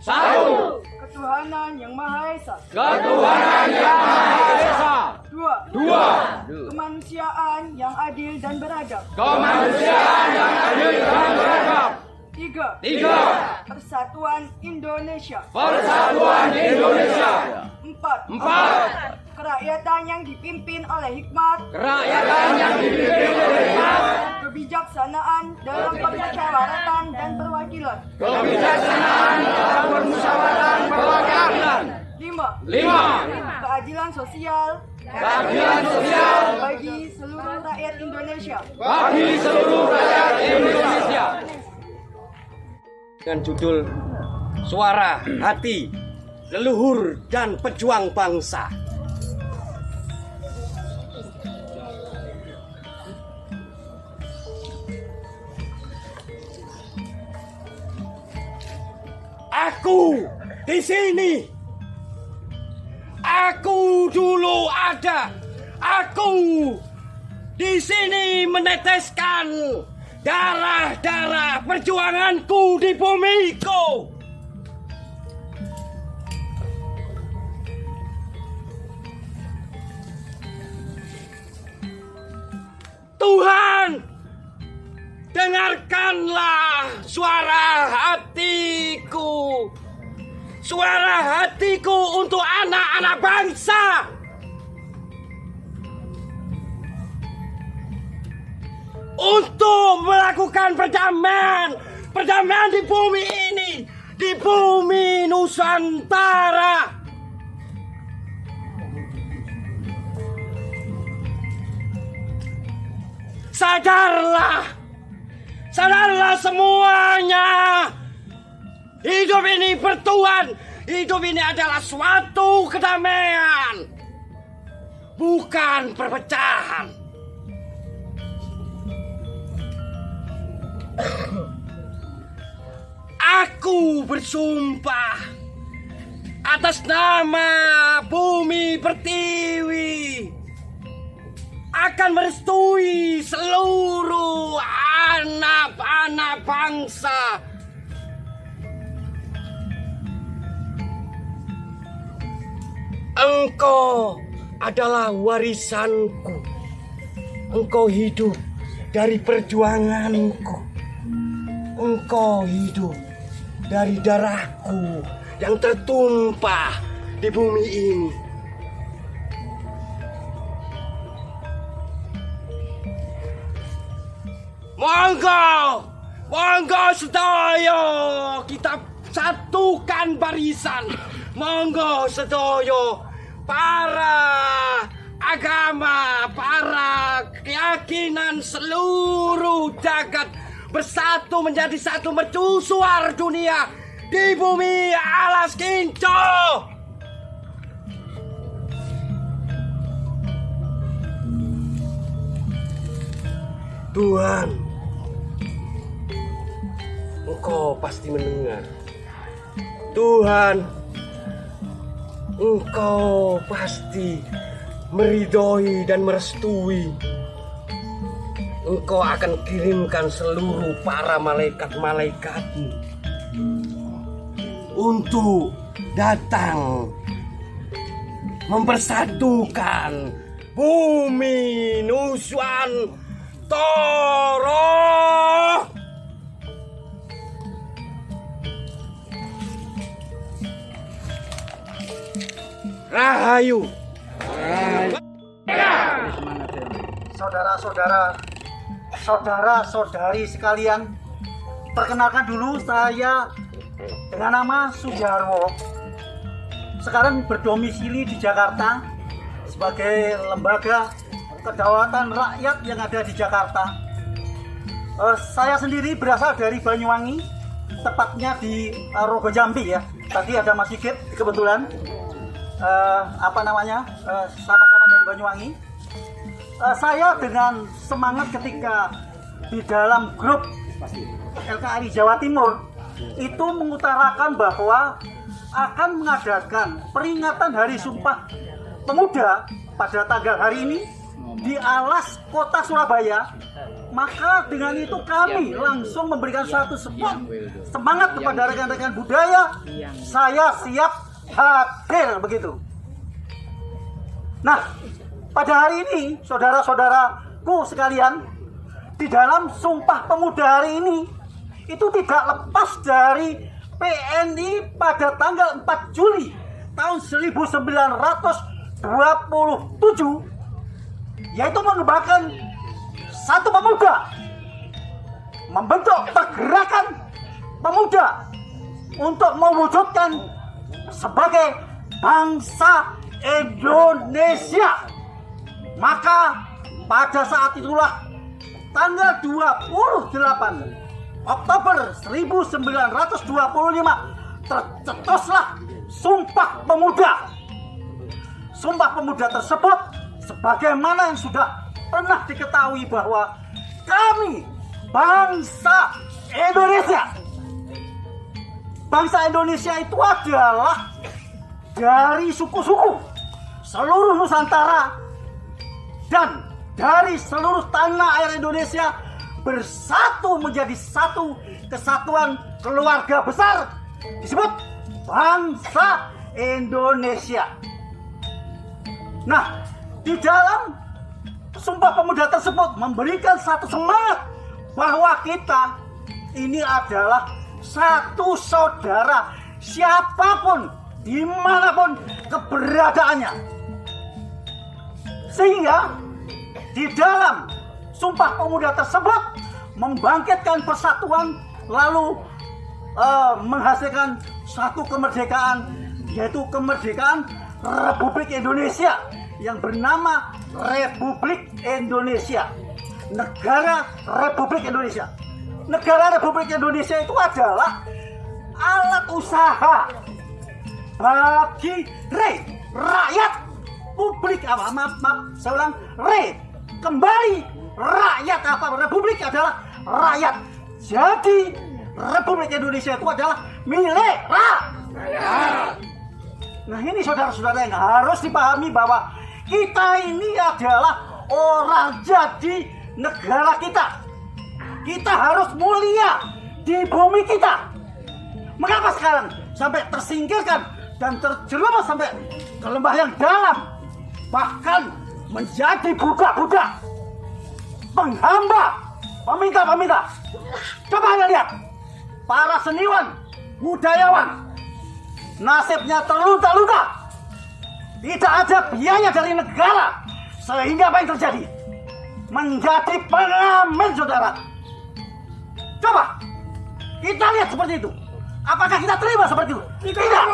Satu. Ketuhanan Yang Maha Esa. Ketuhanan Yang Maha Esa. Dua. Kemanusiaan yang adil dan beradab. Kemanusiaan yang adil dan beradab. Tiga. Persatuan Indonesia. Persatuan Indonesia. Empat. Kerakyatan yang dipimpin oleh hikmat. Kerakyatan yang dipimpin oleh hikmat. Kebijaksanaan dalam permusyawaratan dan perwakilan. Kebijaksanaan dalam permusyawaratan perwakilan. 5. Keadilan sosial. Keadilan sosial Bagi seluruh rakyat Indonesia. bagi seluruh rakyat Indonesia. Dengan judul Suara Hati Leluhur dan Pejuang Bangsa. Aku di sini. Aku dulu ada. Aku di sini meneteskan darah-darah perjuanganku di bumiku. Tuhan, dengarkanlah suara hatiku. Suara hatiku untuk anak-anak bangsa. Untuk melakukan perdamaian. Perdamaian di bumi ini. Di bumi Nusantara. Sadarlah. Sadarlah semuanya. Hidup ini bertuhan. Hidup ini adalah suatu kedamaian. Bukan perpecahan. Aku bersumpah atas nama bumi pertiwi akan merestui seluruh anak-anak bangsa. Engkau adalah warisanku. Engkau hidup dari perjuanganku. Engkau hidup dari darahku yang tertumpah di bumi ini. Monggo sedaya kita satukan barisan. Monggo sedaya para agama, para keyakinan seluruh jagat bersatu menjadi satu mercusuar dunia di bumi alas kinco. Tuhan, Engkau pasti mendengar. Tuhan, Engkau pasti meridhoi dan merestui. Engkau akan kirimkan seluruh para malaikat-malaikatmu untuk datang mempersatukan bumi Nuswantara. Rahayu. Saudara-saudara, saudara-saudari sekalian, perkenalkan dulu, saya dengan nama Sujarwo. Sekarang berdomisili di Jakarta sebagai lembaga kedaulatan rakyat yang ada di Jakarta. Saya sendiri berasal dari Banyuwangi, tepatnya di Rogo Jambi ya. Tadi ada Mas Sigit kebetulan sama-sama dari Banyuwangi. Saya dengan semangat ketika di dalam grup LKRI Jawa Timur itu mengutarakan bahwa akan mengadakan peringatan Hari Sumpah Pemuda pada tanggal hari ini di alas kota Surabaya. Maka dengan itu kami langsung memberikan satu semangat kepada rekan-rekan budaya. Saya siap hadir begitu. Nah, pada hari ini saudara-saudaraku sekalian, di dalam Sumpah Pemuda hari ini itu tidak lepas dari PNI pada tanggal 4 Juli tahun 1927, yaitu mengembangkan satu pemuda, membentuk pergerakan pemuda untuk mewujudkan sebagai bangsa Indonesia. Maka pada saat itulah tanggal 28 Oktober 1925 tercetuslah Sumpah Pemuda. Sumpah Pemuda tersebut sebagaimana yang sudah pernah diketahui bahwa kami bangsa Indonesia. Bangsa Indonesia itu adalah dari suku-suku seluruh Nusantara dan dari seluruh tanah air Indonesia bersatu menjadi satu kesatuan keluarga besar disebut bangsa Indonesia. Nah, di dalam Sumpah Pemuda tersebut memberikan satu semangat bahwa kita ini adalah satu saudara siapapun dimanapun keberadaannya. Sehingga di dalam Sumpah Pemuda tersebut membangkitkan persatuan lalu menghasilkan satu kemerdekaan, yaitu kemerdekaan Republik Indonesia yang bernama Republik Indonesia. Negara Republik Indonesia. Negara Republik Indonesia itu adalah alat usaha bagi rakyat publik saya ulang, kembali rakyat republik adalah rakyat. Jadi Republik Indonesia itu adalah milik rakyat. Nah, ini saudara-saudara yang harus dipahami bahwa kita ini adalah orang jadi negara kita. Kita harus mulia di bumi kita. Mengapa sekarang sampai tersingkirkan dan terjerumus sampai ke lembah yang dalam, bahkan menjadi budak-budak, penghamba, peminta-peminta? Coba Anda lihat, para seniwan, budayawan, nasibnya terlunta-lunta, tidak ada biaya dari negara, sehingga apa yang terjadi? Menjadi pengamen, saudara. Coba kita lihat seperti itu. Apakah kita terima seperti itu? Tidak.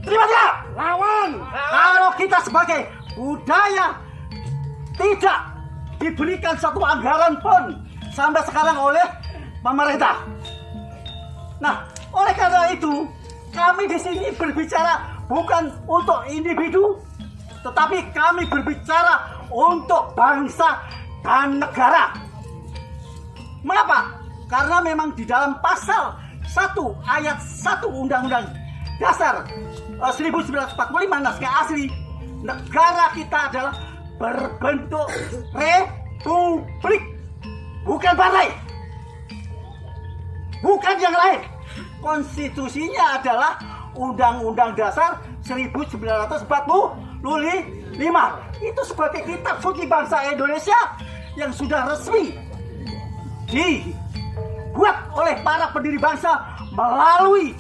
Terima tidak? Lawan. Kalau kita sebagai budaya tidak diberikan satu anggaran pun sampai sekarang oleh pemerintah. Nah, oleh karena itu kami di sini berbicara bukan untuk individu, tetapi kami berbicara untuk bangsa dan negara. Mengapa? Karena memang di dalam pasal 1 ayat 1 Undang-Undang Dasar 1945 naskah asli, negara kita adalah berbentuk republik, bukan partai, bukan yang lain. Konstitusinya adalah Undang-Undang Dasar 1945. Itu sebagai kitab suci bangsa Indonesia yang sudah resmi dibuat oleh para pendiri bangsa melalui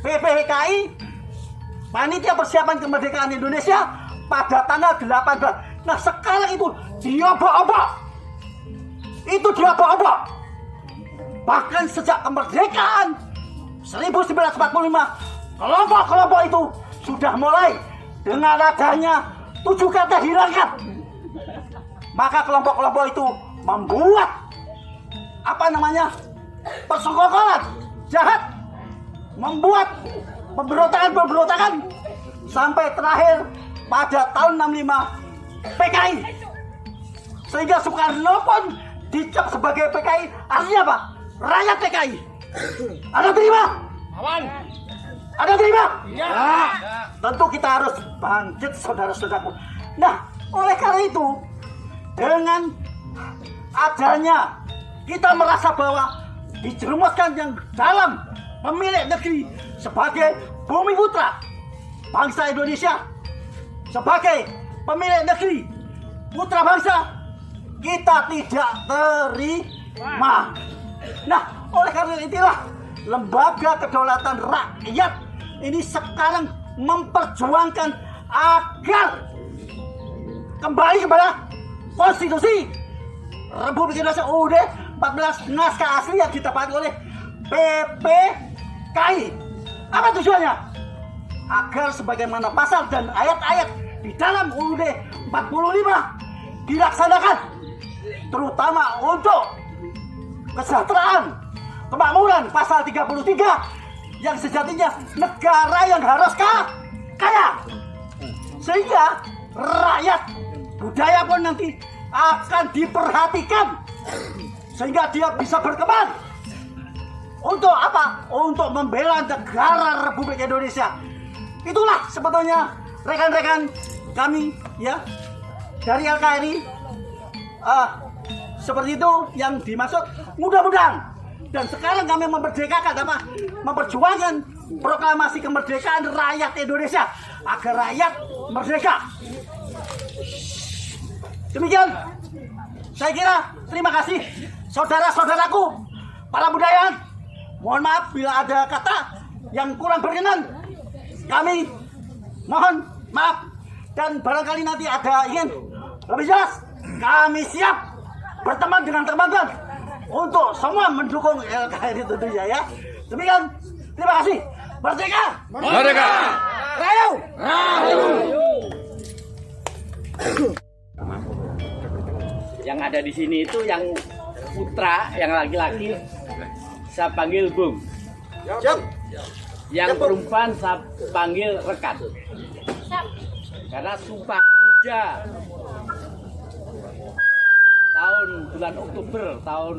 PPKI, Panitia Persiapan Kemerdekaan Indonesia, pada tanggal 18. Nah sekarang itu diobok-obok. Itu diobok-obok. Bahkan sejak kemerdekaan 1945, kelompok-kelompok itu sudah mulai dengan adanya 7 kata hilangkan. Maka kelompok-kelompok itu membuat persekongkolan jahat, membuat pemberontakan sampai terakhir pada tahun 65 PKI, sehingga Soekarno pun dicap sebagai PKI. Artinya apa? Rakyat PKI. Ada terima? Ada terima? Ya. Tentu kita harus bangkit, saudara-saudaraku. Nah, oleh karena itu, dengan adanya kita merasa bahwa dijerumuskan yang dalam pemilik negeri sebagai bumi putra bangsa Indonesia, sebagai pemilik negeri putra bangsa, kita tidak terima. Nah, oleh karena itulah Lembaga Kedaulatan Rakyat ini sekarang memperjuangkan agar kembali kepada konstitusi Republik Indonesia UUD 14 naskah asli yang ditepati oleh PPKI. Apa tujuannya? Agar sebagaimana pasal dan ayat-ayat di dalam UUD 45 dilaksanakan, terutama untuk kesejahteraan, kemakmuran, pasal 33 yang sejatinya negara yang harus kaya, sehingga rakyat budaya pun nanti akan diperhatikan sehingga dia bisa berkembang. Untuk apa? Untuk membela negara Republik Indonesia. Itulah sebetulnya rekan-rekan kami ya dari LKRI, seperti itu yang dimaksud. Mudah-mudahan. Dan sekarang kami memerdekakan memperjuangkan proklamasi kemerdekaan rakyat Indonesia agar rakyat merdeka. Demikian saya kira. Terima kasih saudara-saudaraku para budayawan. Mohon maaf bila ada kata yang kurang berkenan, kami mohon maaf. Dan barangkali nanti ada ingin lebih jelas, kami siap berteman dengan teman-teman untuk semua mendukung LKRI tentunya ya. Demikian, terima kasih. Merdeka! Merdeka! Rayu! Yang ada di sini itu yang putra, yang laki-laki saya panggil Bung. Yang perempuan saya panggil Rekan. Karena Sumpah Pemuda tahun bulan Oktober tahun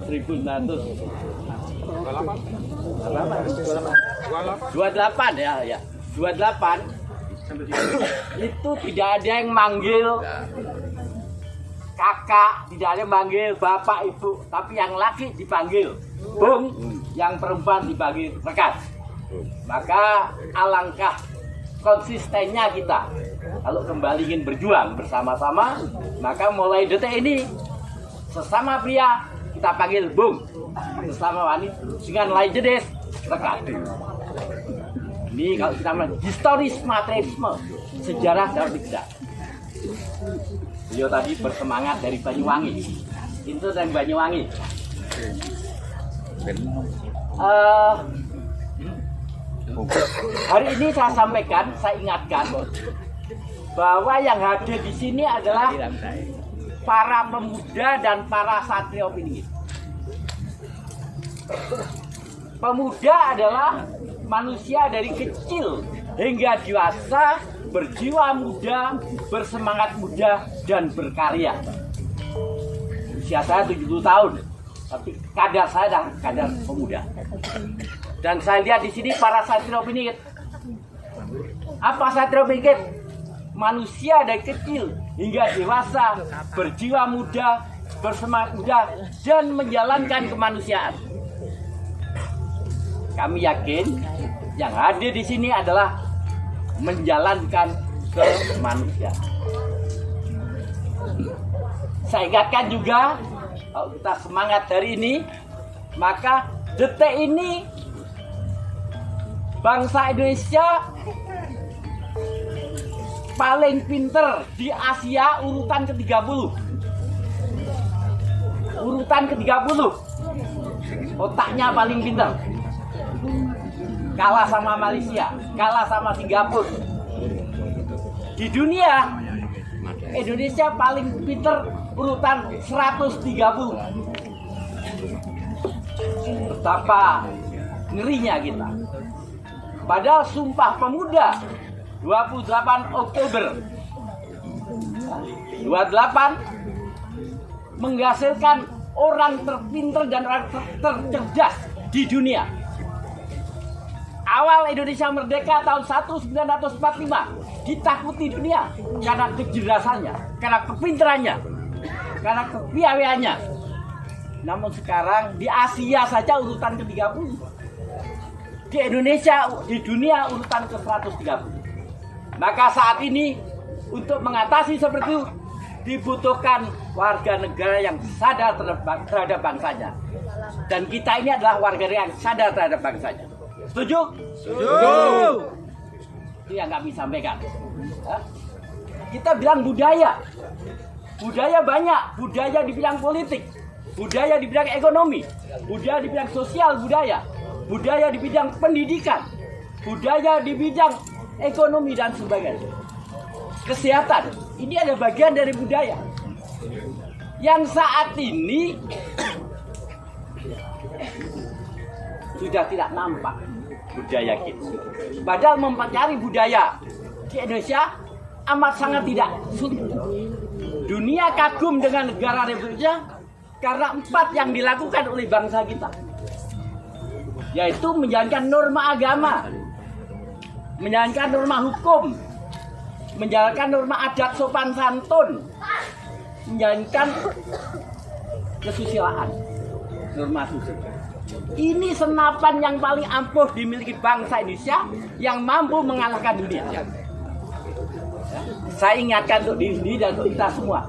1928 ya 28 itu tidak ada yang manggil kakak, tidak ada yang manggil bapak ibu, tapi yang laki dipanggil Bung, yang perempuan dipanggil Rekan. Maka alangkah konsistennya kita kalau kembali ingin berjuang bersama-sama, maka mulai detik ini sesama pria kita panggil Bung, sesama wanita dengan lain jenis Rekan. Ini kalau kita bilang historis materialisme, sejarah dan tidak. Beliau tadi bersemangat dari Banyuwangi, itu dari Banyuwangi. Hari ini saya sampaikan, saya ingatkan bahwa yang hadir di sini adalah para pemuda dan para satria opini. Pemuda adalah manusia dari kecil hingga dewasa, berjiwa muda, bersemangat muda, dan berkarya. Usia saya 70 tahun. tapi kadar saya adalah kadar pemuda. Dan saya lihat di sini para satria piningit. Apa satria piningit? Manusia dari kecil hingga dewasa, berjiwa muda, bersemangat muda, dan menjalankan kemanusiaan. Kami yakin yang hadir di sini adalah menjalankan kemanusiaan. Saya ingatkan juga, kalau kita semangat hari ini, maka detik ini bangsa Indonesia paling pinter di Asia urutan ke-30. Urutan ke-30. Otaknya paling pinter. Kalah sama Malaysia, kalah sama Singapura. Di dunia, Indonesia paling pinter urutan 130. Betapa ngerinya kita. Padahal Sumpah Pemuda 28 Oktober 28 menghasilkan orang terpinter dan orang tercerdas di dunia. Awal Indonesia merdeka tahun 1945 ditakuti dunia karena kecerdasannya, karena kepinterannya, karena kepiawaiannya. Namun sekarang di Asia saja urutan ke-30. Di Indonesia, di dunia urutan ke-130. Maka saat ini untuk mengatasi seperti itu dibutuhkan warga negara yang sadar terhadap bangsanya. Dan kita ini adalah warga negara yang sadar terhadap bangsanya. Setuju? Setuju. Itu yang kami sampaikan. Kita bilang budaya. Budaya banyak. Budaya di bidang politik. Budaya di bidang ekonomi. Budaya di bidang sosial budaya. Budaya di bidang pendidikan. Budaya di bidang ekonomi dan sebagainya. Kesehatan. Ini ada bagian dari budaya. Yang saat ini sudah tidak nampak budaya kita. Padahal mempelajari budaya di Indonesia amat sangat tidak sulit. Dunia kagum dengan negara Republiknya karena 4 yang dilakukan oleh bangsa kita, yaitu menjalankan norma agama, menjalankan norma hukum, menjalankan norma adat sopan santun, menjalankan kesusilaan, norma susila. Ini senapan yang paling ampuh dimiliki bangsa Indonesia yang mampu mengalahkan dunia. Saya ingatkan untuk diri sendiri dan untuk kita semua.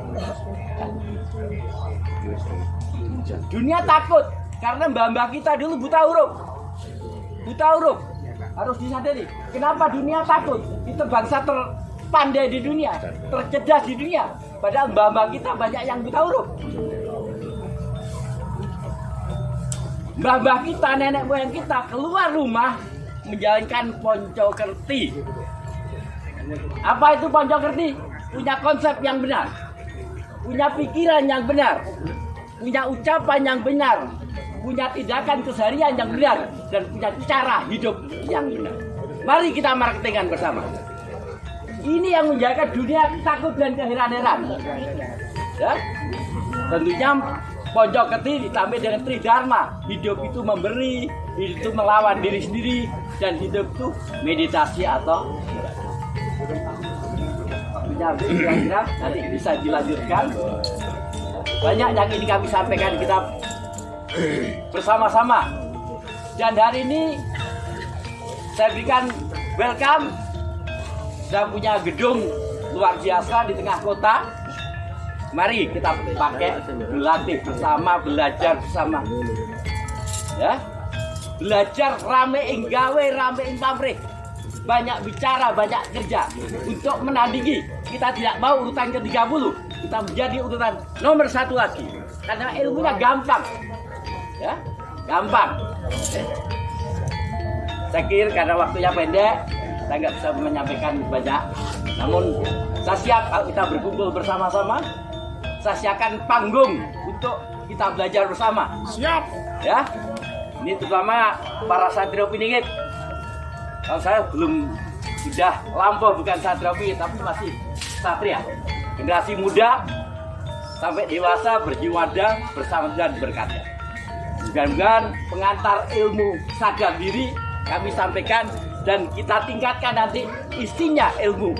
Dunia takut karena mbah-mbah kita dulu buta huruf. Buta huruf. Harus disadari. Kenapa dunia takut? Itu bangsa terpandai di dunia, tercerdas di dunia. Padahal mbah-mbah kita banyak yang buta huruf. Mbah-mbah kita, nenek moyang kita keluar rumah menjalankan poncokerti. Apa itu poncokerti? Punya konsep yang benar, punya pikiran yang benar, punya ucapan yang benar, punya tindakan keseharian yang benar, dan punya cara hidup yang benar. Mari kita marketingkan bersama. Ini yang menjaga dunia takut dan keheran-heran. Ya? Tentunya poncokerti ditambah dengan tridharma. Hidup itu memberi, hidup itu melawan diri sendiri, dan hidup itu meditasi atau kira-kira nanti bisa dilanjutkan. Banyak yang ini kami sampaikan kita bersama-sama. Dan hari ini saya berikan welcome. Saya punya gedung luar biasa di tengah kota. Mari kita pakai, berlatih bersama, belajar bersama. Ya. Belajar rame ing gawe, rame ing pamrih. Banyak bicara, banyak kerja untuk menandingi. Kita tidak mau urutan ke-30. Kita menjadi urutan nomor 1 lagi. Karena ilmunya gampang. Ya, gampang. Saya kira karena waktunya pendek, saya nggak bisa menyampaikan banyak. Namun saya siap kalau kita berkumpul bersama-sama. Saya siapkan panggung untuk kita belajar bersama. Siap. Ya. Ini terutama para satria piningit. Kalau saya belum, sudah lampau bukan satria piningit, tapi masih satria. Generasi muda sampai dewasa berjiwada bersama dan berkarya. Mudah-mudahan pengantar ilmu sadar diri kami sampaikan dan kita tingkatkan nanti isinya ilmu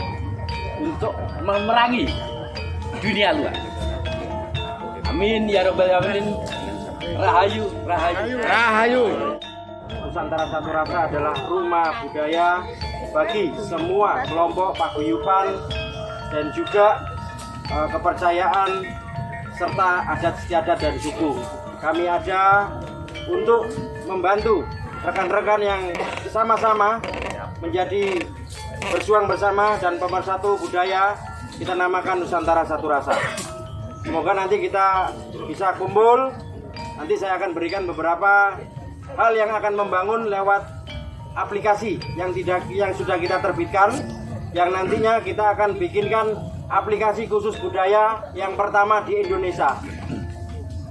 untuk memerangi dunia luar. Amin ya rabbal alamin. Rahayu, rahayu, Rahayu. Nusantara Satu Rasa adalah rumah budaya bagi semua kelompok paguyuban dan juga kepercayaan serta adat istiadat dan suku. Kami ada untuk membantu rekan-rekan yang sama-sama menjadi berjuang bersama dan pemersatu budaya kita namakan Nusantara Satu Rasa. Semoga nanti kita bisa kumpul. Nanti saya akan berikan beberapa hal yang akan membangun lewat aplikasi yang sudah kita terbitkan, yang nantinya kita akan bikinkan aplikasi khusus budaya yang pertama di Indonesia,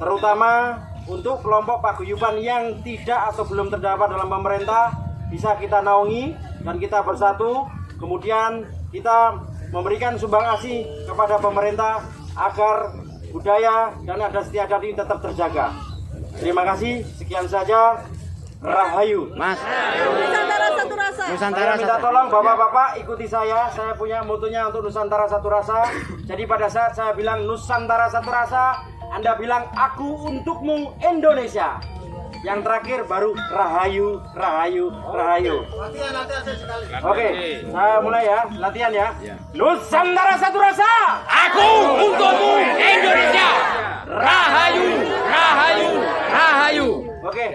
terutama untuk kelompok paguyuban yang tidak atau belum terdaftar dalam pemerintah bisa kita naungi dan kita bersatu, kemudian kita memberikan sumbangasi kepada pemerintah agar budaya dan adat istiadat ini tetap terjaga. Terima kasih, sekian saja. Rahayu. Mas. Nusantara Satu Rasa. Nusantara Saya minta Satu. tolong bapak-bapak ikuti saya punya motonya untuk Nusantara Satu Rasa. Jadi pada saat saya bilang Nusantara Satu Rasa, Anda bilang aku untukmu Indonesia. Yang terakhir baru Rahayu, Rahayu, Rahayu. Oke, saya mulai ya, latihan ya. Nusantara Satu Rasa. Aku untukmu Indonesia. Rahayu, rahayu, rahayu. Oke,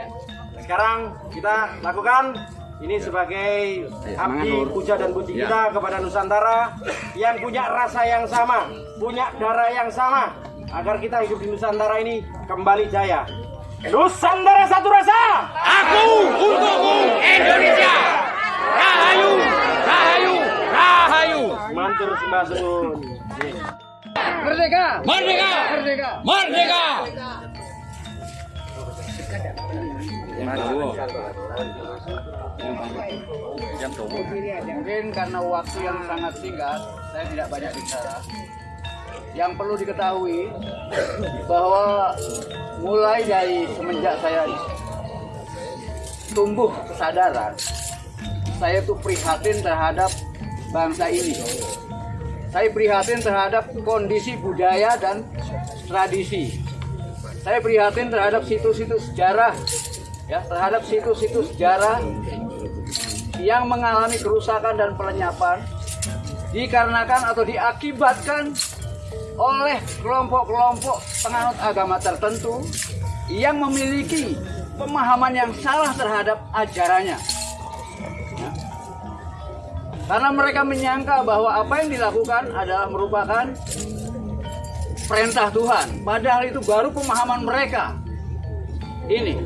sekarang kita lakukan ini sebagai abdi puja dan puji kita kepada Nusantara yang punya rasa yang sama, punya darah yang sama, agar kita hidup di Nusantara ini kembali jaya. Nusantara Satu Rasa. Aku untukmu Indonesia. Rahayu, rahayu, rahayu. Mantur sembah suwun. Merdeka, merdeka, merdeka, merdeka. Mungkin karena waktu yang sangat singkat, saya tidak banyak bicara. Yang perlu diketahui bahwa mulai dari semenjak saya tumbuh kesadaran, saya tuh prihatin terhadap bangsa ini. Saya prihatin terhadap kondisi budaya dan tradisi. Saya prihatin terhadap situs-situs sejarah, ya, terhadap situs-situs sejarah yang mengalami kerusakan dan pelenyapan dikarenakan atau diakibatkan oleh kelompok-kelompok penganut agama tertentu yang memiliki pemahaman yang salah terhadap ajarannya. Ya. Karena mereka menyangka bahwa apa yang dilakukan adalah merupakan perintah Tuhan, padahal itu baru pemahaman mereka. Ini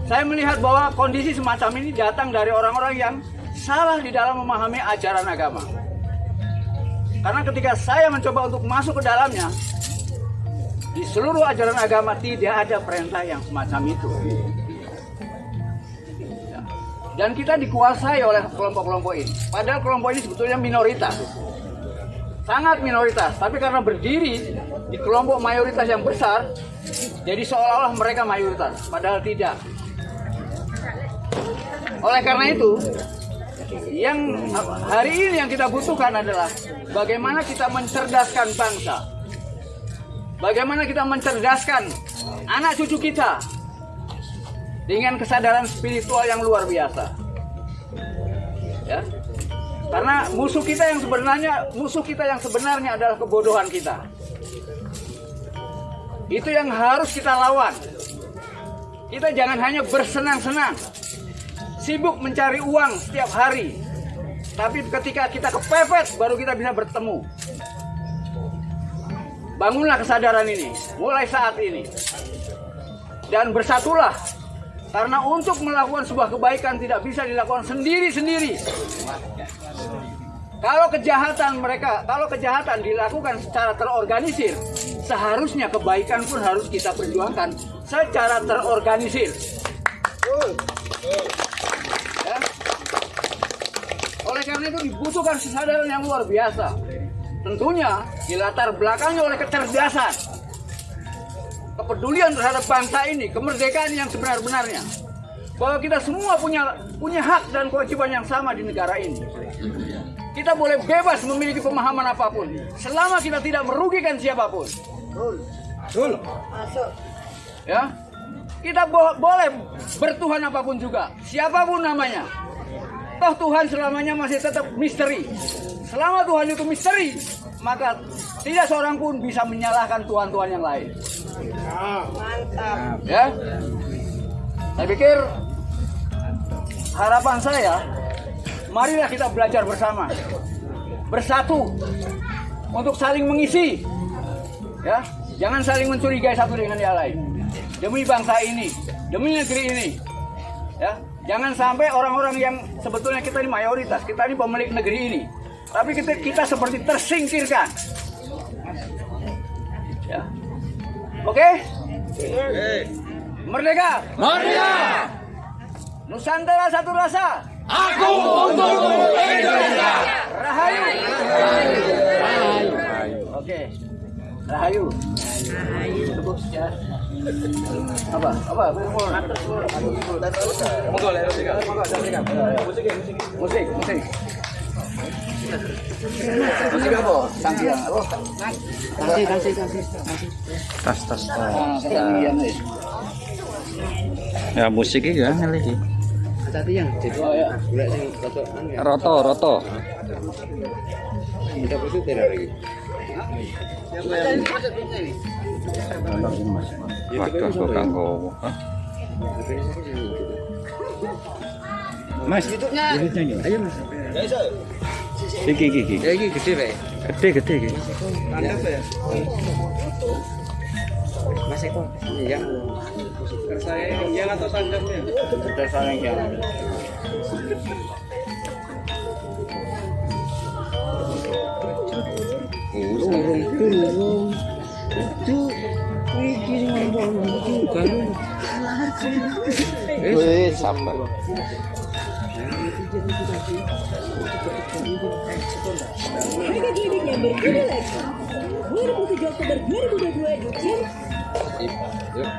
saya melihat bahwa kondisi semacam ini datang dari orang-orang yang salah di dalam memahami ajaran agama. Karena ketika saya mencoba untuk masuk ke dalamnya, di seluruh ajaran agama tidak ada perintah yang semacam itu. Dan kita dikuasai oleh kelompok-kelompok ini. Padahal kelompok ini sebetulnya minoritas. Sangat minoritas. Tapi karena berdiri di kelompok mayoritas yang besar, jadi seolah-olah mereka mayoritas. Padahal tidak. Oleh karena itu, yang hari ini yang kita butuhkan adalah bagaimana kita mencerdaskan bangsa. Bagaimana kita mencerdaskan anak cucu kita dengan kesadaran spiritual yang luar biasa. Ya. Karena musuh kita yang sebenarnya adalah kebodohan kita. Itu yang harus kita lawan. Kita jangan hanya bersenang-senang, sibuk mencari uang setiap hari. Tapi ketika kita kepepet, baru kita bisa bertemu. Bangunlah kesadaran ini, mulai saat ini. Dan bersatulah. Karena untuk melakukan sebuah kebaikan tidak bisa dilakukan sendiri-sendiri. Kalau kejahatan dilakukan secara terorganisir, seharusnya kebaikan pun harus kita perjuangkan secara terorganisir. Ya. Oleh karena itu dibutuhkan kesadaran yang luar biasa. Tentunya dilatar belakangnya oleh kecerdasan. kepedulian terhadap bangsa ini, kemerdekaan yang sebenar-benarnya. Bahwa kita semua punya hak dan kewajiban yang sama di negara ini. Kita boleh bebas memiliki pemahaman apapun, selama kita tidak merugikan siapapun. Betul. Ya, kita boleh bertuhan apapun juga, siapapun namanya. Toh Tuhan selamanya masih tetap misteri. Selama Tuhan itu misteri, maka tidak seorang pun bisa menyalahkan Tuhan-Tuhan yang lain. Mantap. Ya, saya pikir harapan saya, marilah kita belajar bersama, bersatu untuk saling mengisi. Ya, jangan saling mencurigai satu dengan yang lain. Demi bangsa ini, demi negeri ini. Ya, jangan sampai orang-orang yang sebetulnya kita ini mayoritas, kita ini pemilik negeri ini, tapi kita seperti tersingkirkan. Ya, oke? Merdeka! Merdeka! Nusantara satu rasa. Aku untukku Indonesia. Rahayu. Oke. Rahayu. Terus ya. Apa? Musik. Musik apa? Tangkian. Tas. Ya. Ya musiknya ya lagi. Oh ya. Roto. Waduh, kok kanggo. Mas, YouTube-nya. Ayo Mas. Iki. Iki gede, Pak. Gede iki. Mantap ya. Mas Eko, yang saya yang atau sandangnya? Berdasarkan yang Sabar. Harga klinik yang berbeda lagi. 27 Oktober 2022 di Jam